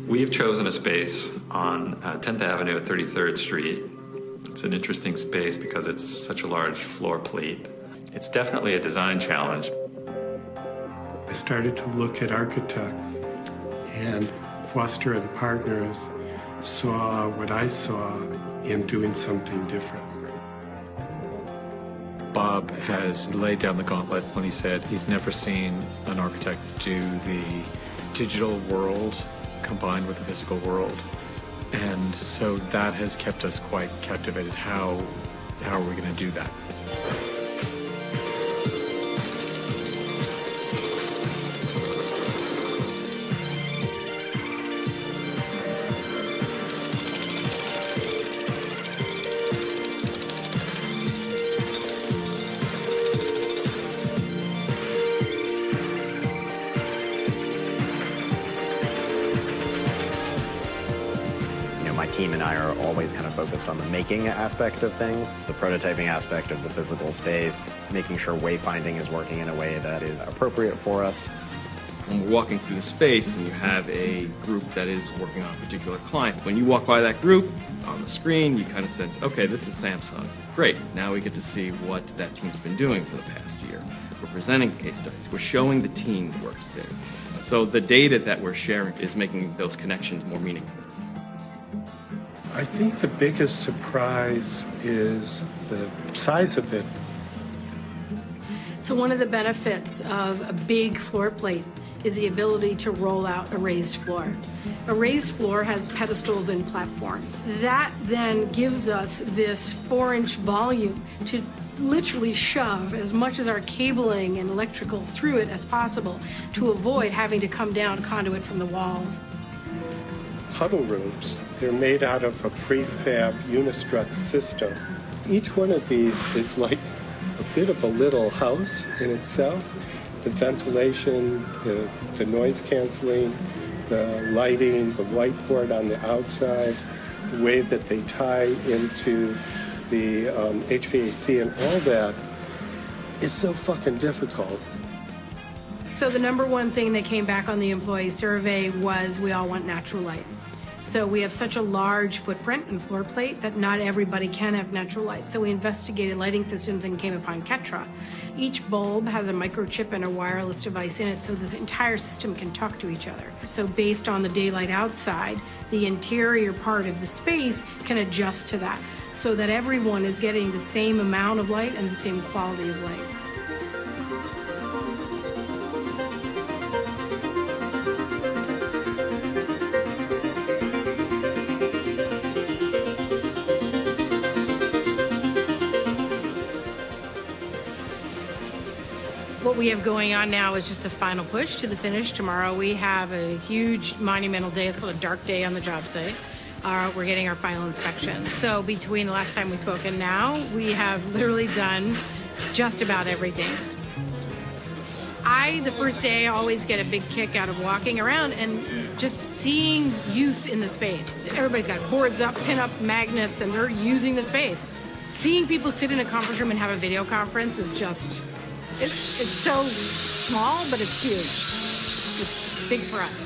We've chosen a space on 10th Avenue at 33rd Street. It's an interesting space because it's such a large floor plate. It's definitely a design challenge. I started to look at architects, and Foster and Partners saw what I saw in doing something different. Bob has laid down the gauntlet when he said he's never seen an architect do the digital world combined with the physical world. And so that has kept us quite captivated. How are we going to do that? My team and I are always kind of focused on the making aspect of things, the prototyping aspect of the physical space, making sure wayfinding is working in a way that is appropriate for us. When we're walking through the space and you have a group that is working on a particular client, when you walk by that group on the screen, you kind of sense, okay, this is Samsung. Great, now we get to see what that team's been doing for the past year. We're presenting case studies. We're showing the team that works there. So the data that we're sharing is making those connections more meaningful. I think the biggest surprise is the size of it. So one of the benefits of a big floor plate is the ability to roll out a raised floor. A raised floor has pedestals and platforms. That then gives us this 4-inch volume to literally shove as much as our cabling and electrical through it as possible to avoid having to come down conduit from the walls. Huddle rooms, they're made out of a prefab unistrut system. Each one of these is like a bit of a little house in itself. The ventilation, the noise canceling, the lighting, the whiteboard on the outside, the way that they tie into the HVAC and all that is so fucking difficult. So the number one thing that came back on the employee survey was we all want natural light. So we have such a large footprint and floor plate that not everybody can have natural light. So we investigated lighting systems and came upon Ketra. Each bulb has a microchip and a wireless device in it so the entire system can talk to each other. So based on the daylight outside, the interior part of the space can adjust to that so that everyone is getting the same amount of light and the same quality of light. What we have going on now is just the final push to the finish. Tomorrow we have a huge monumental day. It's called a dark day on the job site. We're getting our final inspection. So between the last time we spoke and now, we have literally done just about everything. The first day, always get a big kick out of walking around and just seeing use in the space. Everybody's got boards up, pin-up magnets, and they're using the space. Seeing people sit in a conference room and have a video conference is just... It's so small, but it's huge. It's big for us.